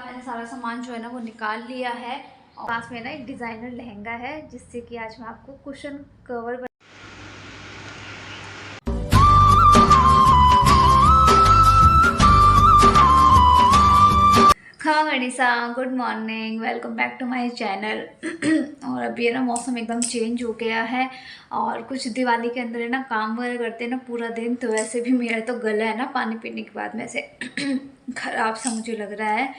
मैंने सारा सामान जो है ना वो निकाल लिया है और पास में ना एक डिज़ाइनर लहंगा है जिससे कि आज मैं आपको कुशन कवर। हाँ Manisha, good morning, welcome back to my channel. और अभी है ना मौसम एकदम चेंज हो गया है और कुछ दिवाली के अंदर है ना काम वगैरह करते हैं ना पूरा दिन, तो वैसे भी मेरा तो गला है ना पानी पीने के बाद में से खराब सा मुझे लग रहा है।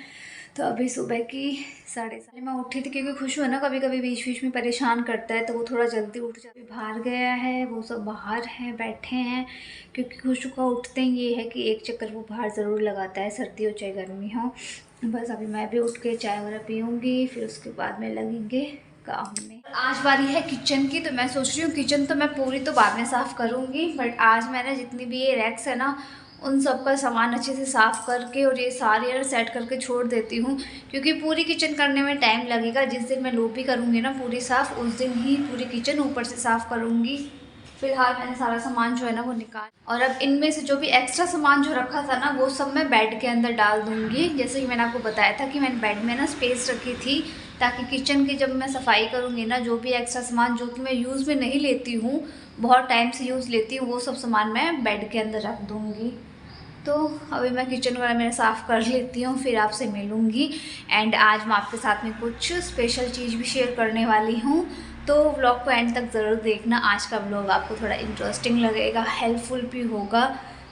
तो अभी सुबह की 7:30 मैं उठी थी क्योंकि खुशबू है ना कभी कभी बीच बीच में परेशान करता है, तो वो थोड़ा जल्दी उठ जाता है। बाहर गया है, वो सब बाहर हैं बैठे हैं क्योंकि खुशबू का उठते ही ये है कि एक चक्कर वो बाहर ज़रूर लगाता है, सर्दी हो चाहे गर्मी हो। बस अभी मैं भी उठ के चाय वगैरह पीऊँगी, फिर उसके बाद में लगेंगे काम में। आज बारी है किचन की, तो मैं सोच रही हूँ किचन तो मैं पूरी तो बाद में साफ़ करूँगी, बट आज मैंने जितनी भी ये रैक्स है ना उन सब का सामान अच्छे से साफ़ करके और ये सारे यार सेट करके छोड़ देती हूँ, क्योंकि पूरी किचन करने में टाइम लगेगा। जिस दिन मैं लोबी करूँगी ना पूरी साफ़, उस दिन ही पूरी किचन ऊपर से साफ़ करूँगी। फिलहाल मैंने सारा सामान जो है ना वो निकाल, और अब इनमें से जो भी एक्स्ट्रा सामान जो रखा था ना वो सब मैं बेड के अंदर डाल दूँगी। जैसे कि मैंने आपको बताया था कि मैंने बेड में ना स्पेस रखी थी ताकि किचन की जब मैं सफाई करूँगी ना जो भी एक्स्ट्रा सामान जो कि मैं यूज़ में नहीं लेती हूँ, बहुत टाइम से यूज़ लेती हूँ, वो सब सामान मैं बेड के अंदर रख दूँगी। तो अभी मैं किचन वगैरह मेरा साफ़ कर लेती हूँ, फिर आपसे मिलूँगी। एंड आज मैं आपके साथ में कुछ स्पेशल चीज़ भी शेयर करने वाली हूँ, तो व्लॉग को एंड तक ज़रूर देखना। आज का व्लॉग आपको थोड़ा इंटरेस्टिंग लगेगा, हेल्पफुल भी होगा।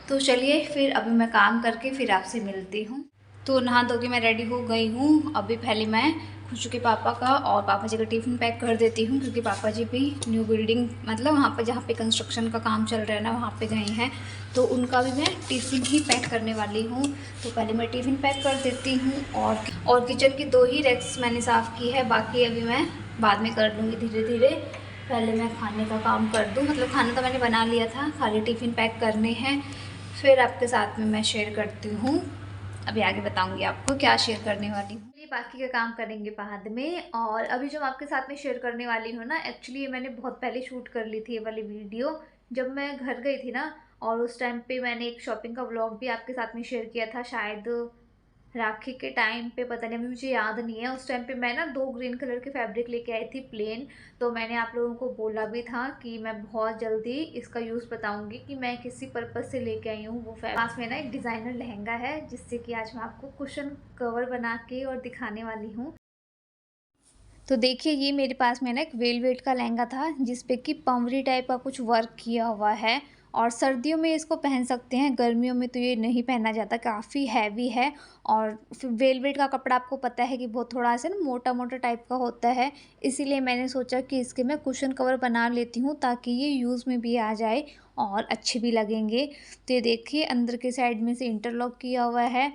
तो चलिए फिर अभी मैं काम करके फिर आपसे मिलती हूँ। तो नहा धो के मैं रेडी हो गई हूँ। अभी पहले मैं खुशू के पापा का और पापा जी का टिफ़िन पैक कर देती हूँ, क्योंकि पापा जी भी न्यू बिल्डिंग मतलब वहाँ पे जहाँ पे कंस्ट्रक्शन का काम चल रहा है ना वहाँ पे गए हैं, तो उनका भी मैं टिफ़िन ही पैक करने वाली हूँ। तो पहले मैं टिफ़िन पैक कर देती हूँ और किचन की 2 ही रैक्स मैंने साफ़ की है, बाकी अभी मैं बाद में कर लूँगी धीरे धीरे। पहले मैं खाने का काम कर दूँ, मतलब खाना तो मैंने बना लिया था, खाली टिफ़िन पैक करने हैं। फिर आपके साथ में मैं शेयर करती हूँ, अभी आगे बताऊंगी आपको क्या शेयर करने वाली हूँ। ये बाकी का काम करेंगे बाद में। और अभी जो मैं आपके साथ में शेयर करने वाली हूँ ना, एक्चुअली ये मैंने बहुत पहले शूट कर ली थी ये वाली वीडियो, जब मैं घर गई थी ना। और उस टाइम पे मैंने एक शॉपिंग का व्लॉग भी आपके साथ में शेयर किया था, शायद राखी के टाइम पे, पता नहीं, अभी मुझे याद नहीं है। उस टाइम पे मैं ना 2 ग्रीन कलर के फैब्रिक लेके आई थी प्लेन, तो मैंने आप लोगों को बोला भी था कि मैं बहुत जल्दी इसका यूज़ बताऊंगी कि मैं किसी पर्पज़ से लेके आई हूँ। वो पास में ना एक डिज़ाइनर लहंगा है जिससे कि आज मैं आपको कुशन कवर बना के और दिखाने वाली हूँ। तो देखिए ये मेरे पास में ना एक वेलवेट का लहंगा था जिसपे कि पमरी टाइप का कुछ वर्क किया हुआ है, और सर्दियों में इसको पहन सकते हैं, गर्मियों में तो ये नहीं पहना जाता, काफ़ी हैवी है। और फिर वेलवेट का कपड़ा आपको पता है कि बहुत थोड़ा सा ना मोटा मोटा टाइप का होता है, इसीलिए मैंने सोचा कि इसके मैं कुशन कवर बना लेती हूँ ताकि ये यूज़ में भी आ जाए और अच्छे भी लगेंगे। तो ये देखिए अंदर के साइड में से इंटरलॉक किया हुआ है।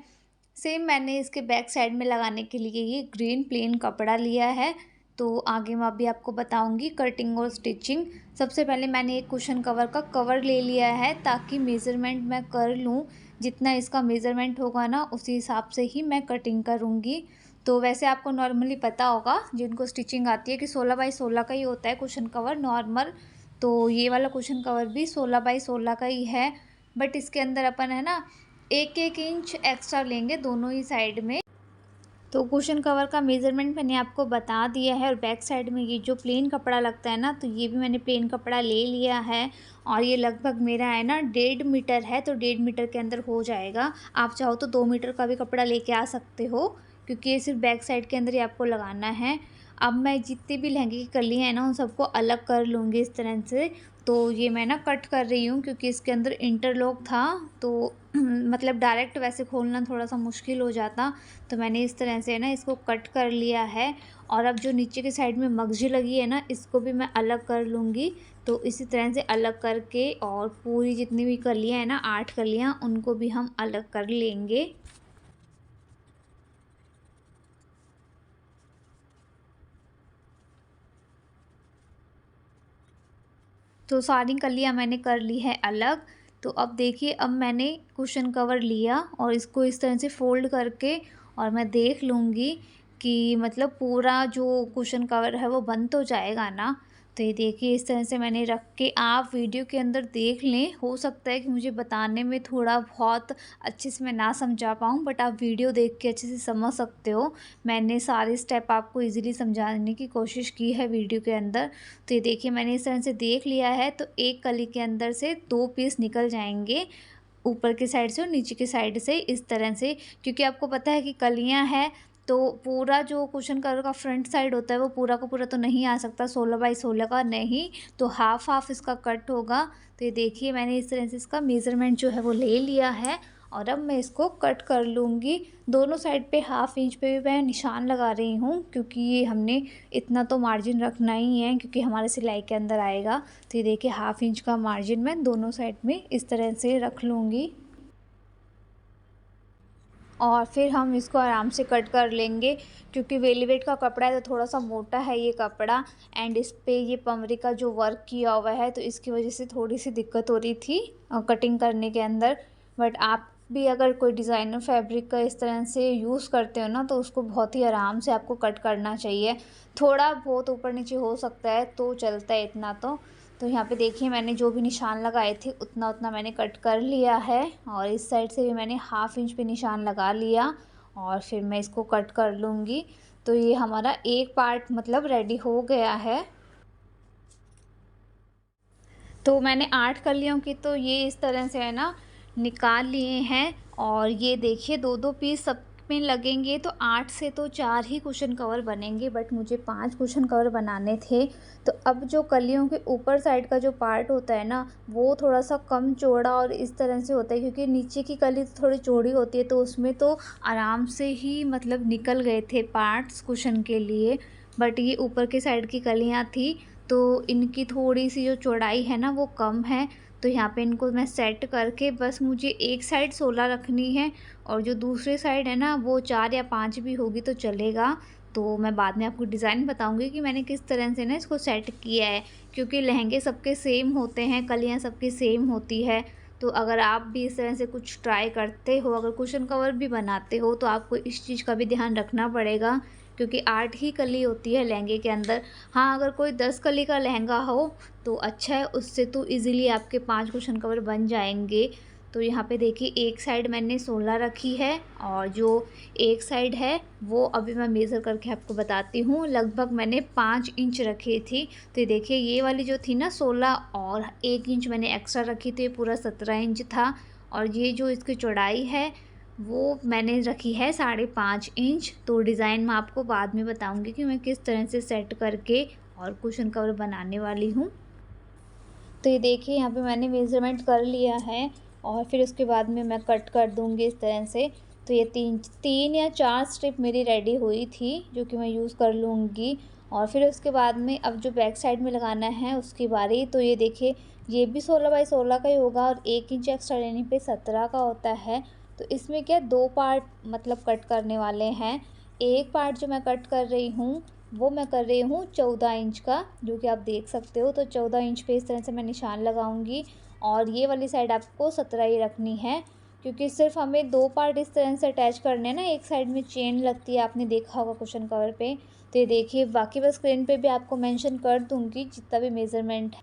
सेम मैंने इसके बैक साइड में लगाने के लिए ये ग्रीन प्लेन कपड़ा लिया है। तो आगे मैं अभी आपको बताऊंगी कटिंग और स्टिचिंग। सबसे पहले मैंने एक कुशन कवर का कवर ले लिया है ताकि मेज़रमेंट मैं कर लूँ, जितना इसका मेज़रमेंट होगा ना उसी हिसाब से ही मैं कटिंग करूँगी। तो वैसे आपको नॉर्मली पता होगा जिनको स्टिचिंग आती है कि 16 बाई 16 का ही होता है कुशन कवर नॉर्मल। तो ये वाला कुशन कवर भी 16 बाई 16 का ही है, बट इसके अंदर अपन है ना 1-1 इंच एक्स्ट्रा लेंगे दोनों ही साइड में। तो कुशन कवर का मेज़रमेंट मैंने आपको बता दिया है, और बैक साइड में ये जो प्लेन कपड़ा लगता है ना, तो ये भी मैंने प्लेन कपड़ा ले लिया है। और ये लगभग मेरा है ना 1.5 मीटर है, तो 1.5 मीटर के अंदर हो जाएगा। आप चाहो तो 2 मीटर का भी कपड़ा लेके आ सकते हो, क्योंकि ये सिर्फ बैक साइड के अंदर ही आपको लगाना है। अब मैं जितनी भी लहंगे की कलियाँ हैं ना उन सबको अलग कर लूँगी इस तरह से। तो ये मैं ना कट कर रही हूँ क्योंकि इसके अंदर इंटरलॉक था, तो मतलब डायरेक्ट वैसे खोलना थोड़ा सा मुश्किल हो जाता, तो मैंने इस तरह से ना इसको कट कर लिया है। और अब जो नीचे की साइड में मगजी लगी है ना इसको भी मैं अलग कर लूँगी। तो इसी तरह से अलग करके और पूरी जितनी भी कलियाँ हैं ना 8 कलियाँ उनको भी हम अलग कर लेंगे। तो सारी कलियाँ मैंने कर ली है अलग। तो अब देखिए अब मैंने कुशन कवर लिया और इसको इस तरह से फ़ोल्ड करके, और मैं देख लूँगी कि मतलब पूरा जो कुशन कवर है वो बंद तो जाएगा ना। तो ये देखिए इस तरह से मैंने रख के आप वीडियो के अंदर देख लें। हो सकता है कि मुझे बताने में थोड़ा बहुत अच्छे से मैं ना समझा पाऊँ, बट आप वीडियो देख के अच्छे से समझ सकते हो। मैंने सारे स्टेप आपको ईज़िली समझाने की कोशिश की है वीडियो के अंदर। तो ये देखिए मैंने इस तरह से देख लिया है, तो एक कली के अंदर से 2 पीस निकल जाएँगे, ऊपर की साइड से और नीचे की साइड से इस तरह से। क्योंकि आपको पता है कि कलियाँ हैं, तो पूरा जो कुशन कवर का फ्रंट साइड होता है वो पूरा का पूरा तो नहीं आ सकता 16 बाई 16 का, नहीं, तो हाफ़ हाफ़ इसका कट होगा। तो ये देखिए मैंने इस तरह से इसका मेज़रमेंट जो है वो ले लिया है और अब मैं इसको कट कर लूँगी। दोनों साइड पे हाफ़ इंच पे भी मैं निशान लगा रही हूँ, क्योंकि ये हमने इतना तो मार्जिन रखना ही है क्योंकि हमारे सिलाई के अंदर आएगा। तो ये देखिए हाफ़ इंच का मार्जिन मैं दोनों साइड में इस तरह से रख लूँगी और फिर हम इसको आराम से कट कर लेंगे। क्योंकि वेलवेट का कपड़ा है तो थोड़ा-सा मोटा है ये कपड़ा, एंड इस पे ये पमरी का जो वर्क किया हुआ है, तो इसकी वजह से थोड़ी-सी दिक्कत हो रही थी कटिंग करने के अंदर। बट आप भी अगर कोई डिज़ाइनर फैब्रिक का इस तरह से यूज़ करते हो ना, तो उसको बहुत ही आराम से आपको कट करना चाहिए। थोड़ा बहुत ऊपर-नीचे हो सकता है तो चलता है इतना तो। तो यहाँ पे देखिए मैंने जो भी निशान लगाए थे उतना-उतना मैंने कट कर लिया है और इस साइड से भी मैंने हाफ़ इंच पे निशान लगा लिया और फिर मैं इसको कट कर लूँगी। तो ये हमारा एक पार्ट मतलब रेडी हो गया है। तो मैंने 8 कलियों की तो ये इस तरह से है ना निकाल लिए हैं और ये देखिए 2-2 पीस सब में लगेंगे, तो 8 से तो 4 ही कुशन कवर बनेंगे, बट मुझे 5 कुशन कवर बनाने थे। तो अब जो कलियों के ऊपर साइड का जो पार्ट होता है ना, वो थोड़ा-सा कम चौड़ा और इस तरह से होता है, क्योंकि नीचे की कली थोड़ी चौड़ी होती है, तो उसमें तो आराम से ही मतलब निकल गए थे पार्ट्स कुशन के लिए। बट ये ऊपर के साइड की कलियाँ थी, तो इनकी थोड़ी-सी जो चौड़ाई है ना वो कम है। तो यहाँ पे इनको मैं सेट करके बस मुझे एक साइड 16 रखनी है और जो दूसरी साइड है ना वो 4 या 5 भी होगी तो चलेगा। तो मैं बाद में आपको डिज़ाइन बताऊँगी कि मैंने किस तरह से ना इसको सेट किया है। क्योंकि लहंगे सबके सेम होते हैं, कलियाँ सबकी सेम होती है। तो अगर आप भी इस तरह से कुछ ट्राई करते हो, अगर कुशन कवर भी बनाते हो, तो आपको इस चीज़ का भी ध्यान रखना पड़ेगा, क्योंकि 8 ही कली होती है लहंगे के अंदर। हाँ, अगर कोई 10 कली का लहंगा हो तो अच्छा है, उससे तो ईज़िली आपके 5 कुशन कवर बन जाएँगे। तो यहाँ पे देखिए एक साइड मैंने 16 रखी है और जो एक साइड है वो अभी मैं मेज़र करके आपको बताती हूँ। लगभग मैंने 5 इंच रखी थी। तो ये देखिए ये वाली जो थी ना 16 और 1 इंच मैंने एक्स्ट्रा रखी, तो ये पूरा 17 इंच था। और ये जो इसकी चौड़ाई है वो मैंने रखी है 5.5 इंच। तो डिज़ाइन मैं आपको बाद में बताऊँगी कि मैं किस तरह से सेट करके और कुशन कवर बनाने वाली हूँ। तो ये देखिए यहाँ पे मैंने मेज़रमेंट कर लिया है और फिर उसके बाद में मैं कट कर दूँगी इस तरह से। तो ये 3 या 4 स्ट्रिप मेरी रेडी हुई थी, जो कि मैं यूज़ कर लूँगी। और फिर उसके बाद में अब जो बैक साइड में लगाना है उसकी बारी। तो ये देखिए ये भी 16 बाई 16 का ही होगा और 1 इंच एक्स्ट्रा लेने पे 17 का होता है। तो इसमें क्या 2 पार्ट मतलब कट करने वाले हैं। एक पार्ट जो मैं कट कर रही हूँ वो मैं कर रही हूँ 14 इंच का, जो कि आप देख सकते हो। तो 14 इंच पे इस तरह से मैं निशान लगाऊंगी और ये वाली साइड आपको 17 ही रखनी है, क्योंकि सिर्फ हमें 2 पार्ट इस तरह से अटैच करने हैं ना। एक साइड में चेन लगती है, आपने देखा होगा कुशन कवर पे। तो ये देखिए बाकी बस स्क्रीन पे भी आपको मेंशन कर दूँगी जितना भी मेज़रमेंट है।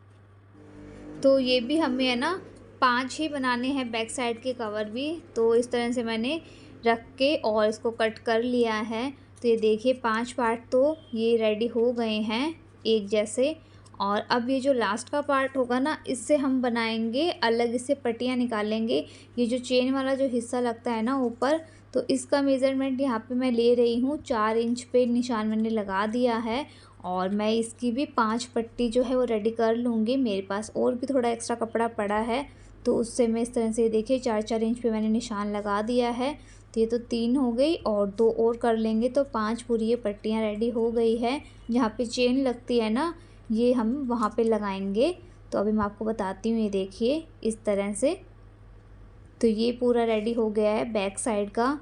तो ये भी हमें है ना 5 ही बनाने हैं बैक साइड के कवर भी। तो इस तरह से मैंने रख के और इसको कट कर लिया है। तो ये देखिए 5 पार्ट तो ये रेडी हो गए हैं एक जैसे। और अब ये जो लास्ट का पार्ट होगा ना, इससे हम बनाएंगे अलग, इससे पट्टियाँ निकालेंगे। ये जो चेन वाला जो हिस्सा लगता है ना ऊपर, तो इसका मेज़रमेंट यहाँ पे मैं ले रही हूँ 4 इंच पे निशान मैंने लगा दिया है। और मैं इसकी भी 5 पट्टी जो है वो रेडी कर लूँगी। मेरे पास और भी थोड़ा एक्स्ट्रा कपड़ा पड़ा है, तो उससे मैं इस तरह से देखिए 4-4 इंच पे मैंने निशान लगा दिया है। तो ये तो 3 हो गई और 2 और कर लेंगे तो 5 पूरी ये पट्टियाँ रेडी हो गई है। जहाँ पे चेन लगती है ना, ये हम वहाँ पे लगाएंगे। तो अभी मैं आपको बताती हूँ, ये देखिए इस तरह से। तो ये पूरा रेडी हो गया है बैक साइड का।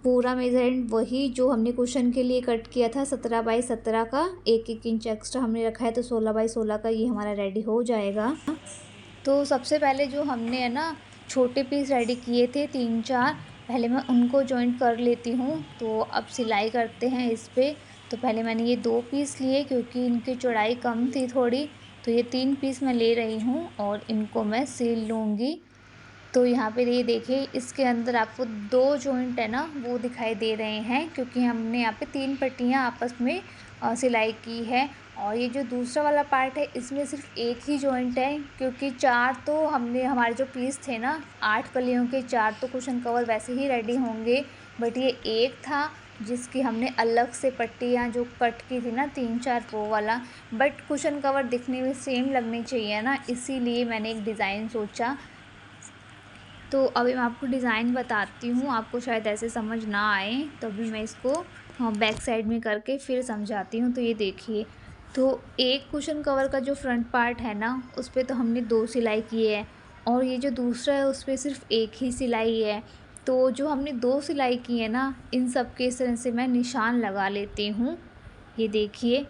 पूरा मेज़रमेंट वही जो हमने कुशन के लिए कट किया था 17 बाई 17 का, 1-1 इंच एक्स्ट्रा हमने रखा है, तो 16 बाई 16 का ये हमारा रेडी हो जाएगा। तो सबसे पहले जो हमने है ना छोटे पीस रेडी किए थे 3-4, पहले मैं उनको जॉइंट कर लेती हूँ। तो अब सिलाई करते हैं इस पे। तो पहले मैंने ये 2 पीस लिए क्योंकि इनकी चौड़ाई कम थी थोड़ी, तो ये 3 पीस मैं ले रही हूँ और इनको मैं सिल लूँगी। तो यहाँ पे ये देखिए इसके अंदर आपको 2 जॉइंट है ना वो दिखाई दे रहे हैं, क्योंकि हमने यहाँ पे 3 पट्टियाँ आपस में सिलाई की है। और ये जो दूसरा वाला पार्ट है इसमें सिर्फ एक ही जॉइंट है, क्योंकि 4 तो हमने हमारे जो पीस थे ना 8 कलियों के 4 तो कुशन कवर वैसे ही रेडी होंगे, बट ये एक था जिसकी हमने अलग से पट्टियाँ जो कट की थी ना 3-4 वो वाला। बट कुशन कवर दिखने में सेम लगनी चाहिए ना, इसीलिए मैंने एक डिज़ाइन सोचा। तो अभी मैं आपको डिज़ाइन बताती हूँ, आपको शायद ऐसे समझ ना आए, तो अभी मैं इसको बैक साइड में करके फिर समझाती हूँ। तो ये देखिए, तो एक कुशन कवर का जो फ्रंट पार्ट है ना उस पे तो हमने 2 सिलाई की है और ये जो दूसरा है उस पे सिर्फ एक ही सिलाई है। तो जो हमने 2 सिलाई की है ना इन सब के इस तरह से मैं निशान लगा लेती हूँ। ये देखिए,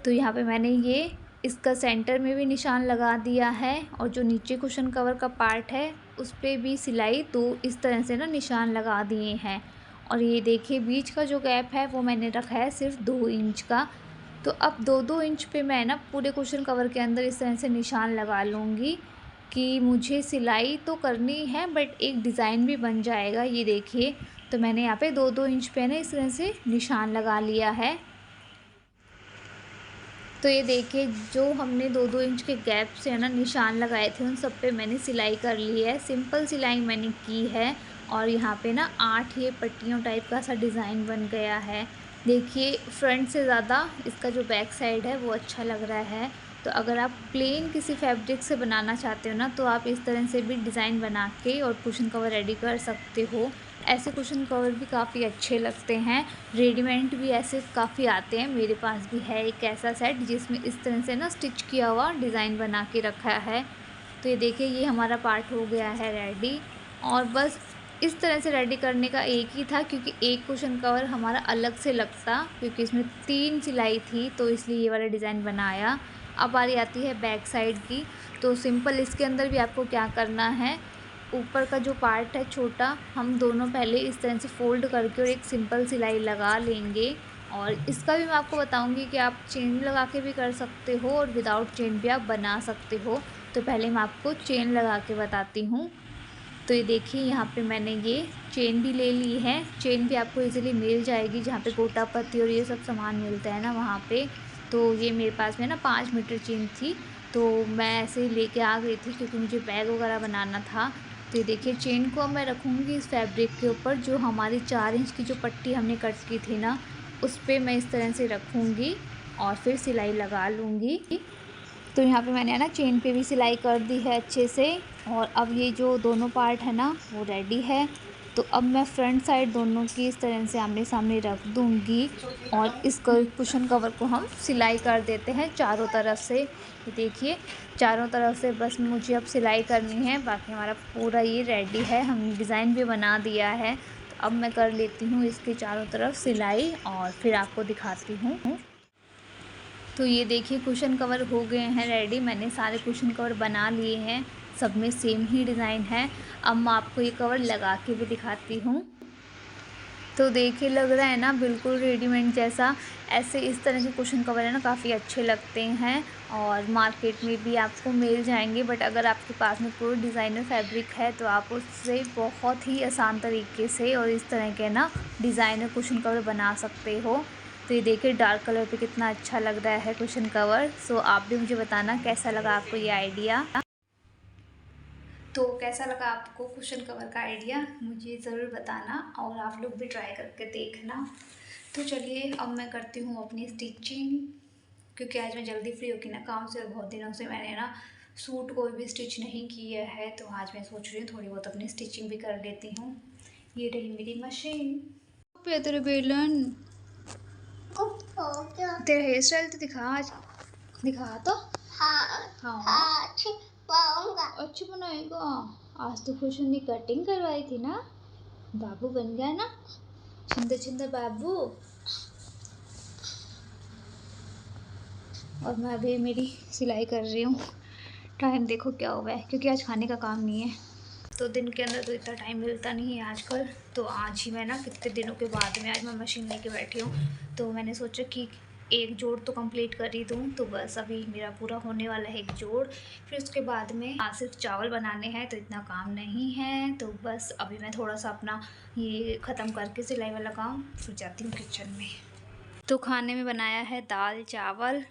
तो यहाँ पे मैंने ये इसका सेंटर में भी निशान लगा दिया है और जो नीचे कुशन कवर का पार्ट है उस पे भी सिलाई 2 इस तरह से ना निशान लगा दिए हैं। और ये देखिए बीच का जो गैप है वो मैंने रखा है सिर्फ 2 इंच का। तो अब 2-2 इंच पे मैं ना पूरे कुशन कवर के अंदर इस तरह से निशान लगा लूँगी कि मुझे सिलाई तो करनी है बट एक डिज़ाइन भी बन जाएगा। ये देखिए, तो मैंने यहाँ पे 2-2 इंच पे ना इस तरह से निशान लगा लिया है। तो ये देखिए जो हमने 2-2 इंच के गैप से है ना निशान लगाए थे उन सब पे मैंने सिलाई कर ली है। सिंपल सिलाई मैंने की है और यहाँ पे ना 8 ये पट्टियों टाइप का सा डिज़ाइन बन गया है। देखिए फ्रंट से ज़्यादा इसका जो बैक साइड है वो अच्छा लग रहा है। तो अगर आप प्लेन किसी फैब्रिक से बनाना चाहते हो ना तो आप इस तरह से भी डिज़ाइन बना के और कुशन कवर रेडी कर सकते हो। ऐसे कुशन कवर भी काफ़ी अच्छे लगते हैं, रेडीमेड भी ऐसे काफ़ी आते हैं। मेरे पास भी है एक ऐसा सेट जिसमें इस तरह से ना स्टिच किया हुआ डिज़ाइन बना के रखा है। तो ये देखिए ये हमारा पार्ट हो गया है रेडी और बस इस तरह से रेडी करने का एक ही था, क्योंकि एक कुशन कवर हमारा अलग से लगता, क्योंकि इसमें 3 सिलाई थी तो इसलिए ये वाला डिज़ाइन बनाया। अब बारी आती है बैक साइड की। तो सिंपल इसके अंदर भी आपको क्या करना है, ऊपर का जो पार्ट है छोटा हम दोनों पहले इस तरह से फ़ोल्ड करके और एक सिंपल सिलाई लगा लेंगे। और इसका भी मैं आपको बताऊंगी कि आप चेन लगा के भी कर सकते हो और विदाउट चेन भी आप बना सकते हो। तो पहले मैं आपको चेन लगा के बताती हूँ। तो ये देखिए यहाँ पे मैंने ये चेन भी ले ली है। चेन भी आपको इजीली मिल जाएगी जहाँ पे गोटा पत्ती और ये सब सामान मिलता है ना वहाँ पे। तो ये मेरे पास में ना 5 मीटर चेन थी, तो मैं ऐसे ही लेके आ गई थी क्योंकि मुझे बैग वगैरह बनाना था। तो ये देखिए चेन को मैं रखूँगी इस फैब्रिक के ऊपर, जो हमारी 4 इंच की जो पट्टी हमने कट की थी ना उस पर मैं इस तरह से रखूँगी और फिर सिलाई लगा लूँगी। तो यहाँ पे मैंने है ना चेन पे भी सिलाई कर दी है अच्छे से। और अब ये जो दोनों पार्ट है ना वो रेडी है। तो अब मैं फ्रंट साइड दोनों की इस तरह से आमने सामने रख दूँगी और इस कुशन कवर को हम सिलाई कर देते हैं चारों तरफ से। ये देखिए चारों तरफ से बस मुझे अब सिलाई करनी है, बाकी हमारा पूरा ये रेडी है, हमने डिज़ाइन भी बना दिया है। तो अब मैं कर लेती हूँ इसके चारों तरफ सिलाई और फिर आपको दिखाती हूँ। तो ये देखिए कुशन कवर हो गए हैं रेडी, मैंने सारे कुशन कवर बना लिए हैं, सब में सेम ही डिज़ाइन है। अब मैं आपको ये कवर लगा के भी दिखाती हूँ। तो देखिए लग रहा है ना बिल्कुल रेडीमेड जैसा। ऐसे इस तरह के कुशन कवर है ना काफ़ी अच्छे लगते हैं और मार्केट में भी आपको मिल जाएंगे। बट अगर आपके पास में कोई डिज़ाइनर फैब्रिक है तो आप उससे बहुत ही आसान तरीके से और इस तरह के ना डिज़ाइनर कुशन कवर बना सकते हो। तो ये देखिए डार्क कलर पे कितना अच्छा लग रहा है कुशन कवर। सो आप भी मुझे बताना कैसा लगा आपको ये आइडिया। तो कैसा लगा आपको कुशन कवर का आइडिया मुझे ज़रूर बताना और आप लोग भी ट्राई करके देखना। तो चलिए अब मैं करती हूँ अपनी स्टिचिंग, क्योंकि आज मैं जल्दी फ्री होगी ना काम से और बहुत दिनों से मैंने ना सूट कोई भी स्टिच नहीं किया है। तो आज मैं सोच रही हूँ थोड़ी बहुत अपनी स्टिचिंग भी कर लेती हूँ। ये रही मेरी मशीन पे। तेरे बेलन तेरा हेयर स्टाइल तो दिखा आज, दिखा तो। हाँ अच्छी बनाएगा। आज तो कुशन की कटिंग करवाई थी ना, बाबू बन गया ना, सुंदर सुंदर बाबू। और मैं अभी मेरी सिलाई कर रही हूँ। टाइम देखो क्या हुआ है, क्योंकि आज खाने का काम नहीं है। तो दिन के अंदर तो इतना टाइम मिलता नहीं है आजकल। तो आज ही मैं ना कितने दिनों के बाद में आज मैं मशीन लेके बैठी हूँ। तो मैंने सोचा कि एक जोड़ तो कंप्लीट कर ही दूँ। तो बस अभी मेरा पूरा होने वाला है एक जोड़, फिर उसके बाद में सिर्फ चावल बनाने हैं, तो इतना काम नहीं है। तो बस अभी मैं थोड़ा सा अपना ये ख़त्म करके सिलाई वाला काम फिर जाती हूँ किचन में। तो खाने में बनाया है दाल चावल,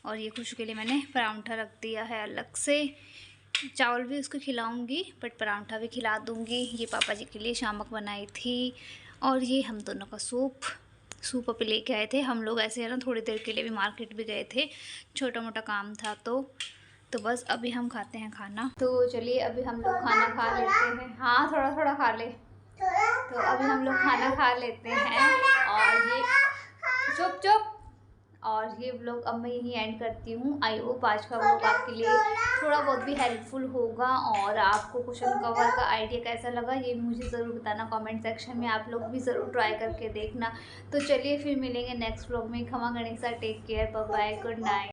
और ये खुशू के लिए मैंने परांठा रख दिया है अलग से। चावल भी उसको खिलाऊंगी बट परांठा भी खिला दूंगी। ये पापा जी के लिए शामक बनाई थी, और ये हम दोनों का सूप अभी लेके आए थे हम लोग। ऐसे है ना, थोड़ी देर के लिए भी मार्केट भी गए थे, छोटा मोटा काम था। तो बस अभी हम खाते हैं खाना। तो चलिए अभी हम लोग खाना खा लेते हैं। हाँ थोड़ा थोड़ा खा ले। तो अभी हम लोग खाना खा लेते हैं, और ये चुप चुप। और ये व्लॉग अब मैं यहीं एंड करती हूँ। आई होप आज का व्लॉग आपके लिए थोड़ा बहुत भी हेल्पफुल होगा, और आपको क्वेश्चन कवर का आइडिया कैसा लगा ये मुझे ज़रूर बताना कमेंट सेक्शन में। आप लोग भी ज़रूर ट्राई करके देखना। तो चलिए फिर मिलेंगे नेक्स्ट व्लॉग में। खमा गणेशा, take care, bye bye, good night.